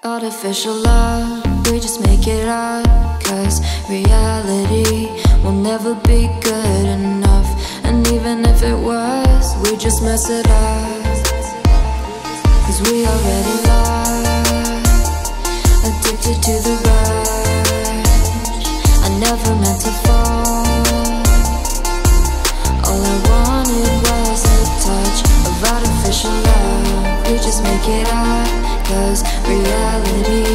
Artificial love, we just make it up, 'cause reality will never be good enough. And even if it was, we just mess it up, 'cause we already lost, addicted to the rush. I never meant to fall. All I wanted was a touch of artificial love. We just make it up, 'cause reality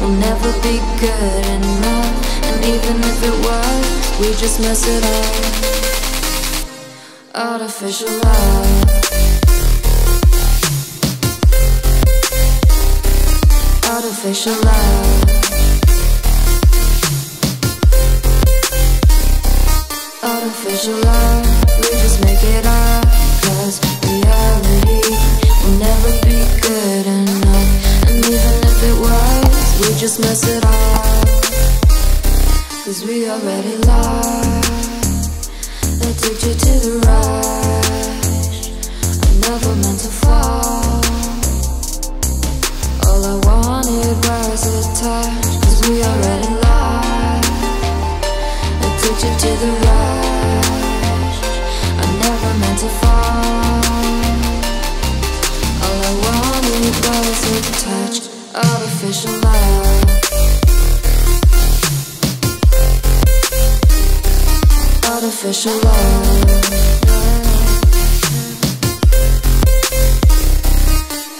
will never be good enough. And even if it was, we just mess it up. Artificial love. Artificial love. Artificial love. We just make it up, 'cause reality will never be good enough. And even if it was, we just mess it up, 'cause we already lost, addicted to the rush. I never meant to fall. All I wanted was a touch, 'cause we already lost, addicted to the rush. I never meant to fall. All I wanted was a touch, artificial love. Artificial love.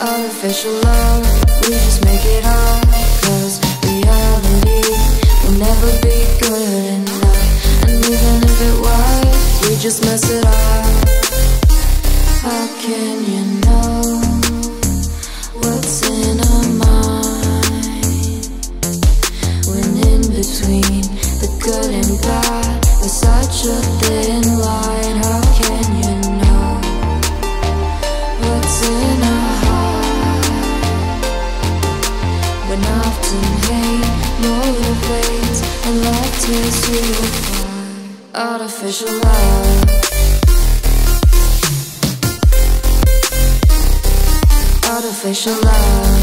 Artificial love. We just make it up, 'cause reality will never be good enough. And even if it was, we just mess it up. How can you know what's in our mind, when in between the good and bad there's such a thin line? How can you know what's in our heart, when often hate motivates and love tears you apart? Artificial love. Artificial love.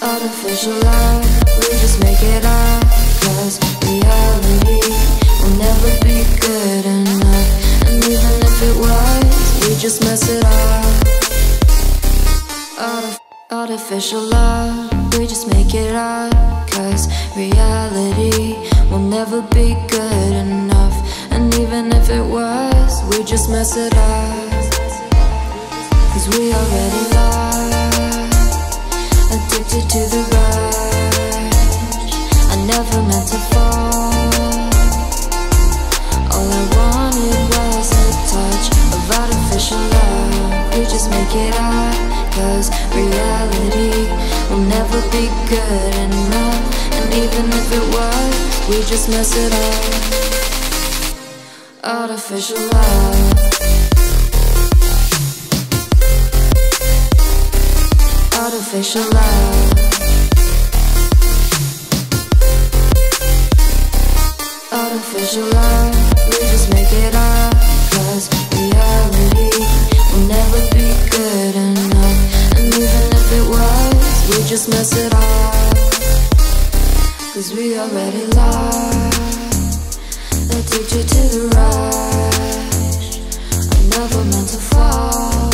Artificial love. We just make it up, 'cause reality will never be good enough. And even if it was, we just mess it up. Artificial love. We just make it up, 'cause reality will never be good enough. And even if it was, we just mess it up, 'cause we already lost, addicted to the rush. I never meant to fall. All I wanted was a touch of artificial love. We just make it up, 'cause reality will never be good enough. And even if it was, we just mess it up. Artificial love. Artificial love. Artificial love. We just make it up, 'cause reality will never be good enough. And even if it was, we just mess it up, 'cause we already lost, addicted to the rush. I never meant to fall.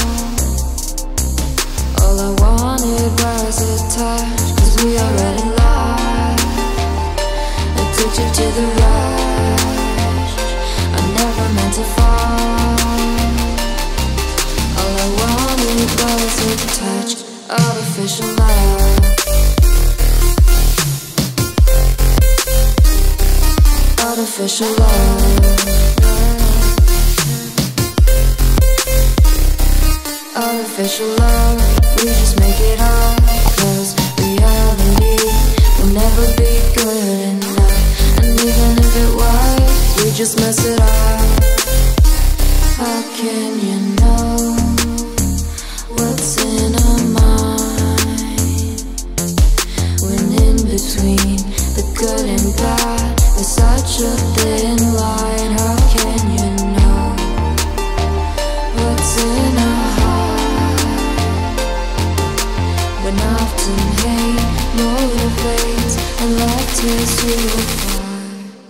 All I wanted was a touch, 'cause we already lost, addicted to the rush. I never meant to fall. All I wanted was a touch, artificial love. Artificial love. Artificial love. We just make it up, 'cause reality will never be good enough. And even if it was, we just mess it up. How can you know what's in our mind, when in between the good and bad there's such a thin line? How can you know what's in our heart, you apart.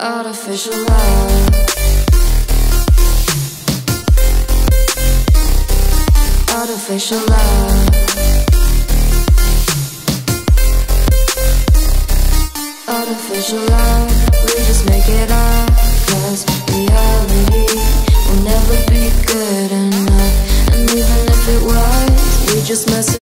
Artificial love. Artificial love. Artificial love. We just make it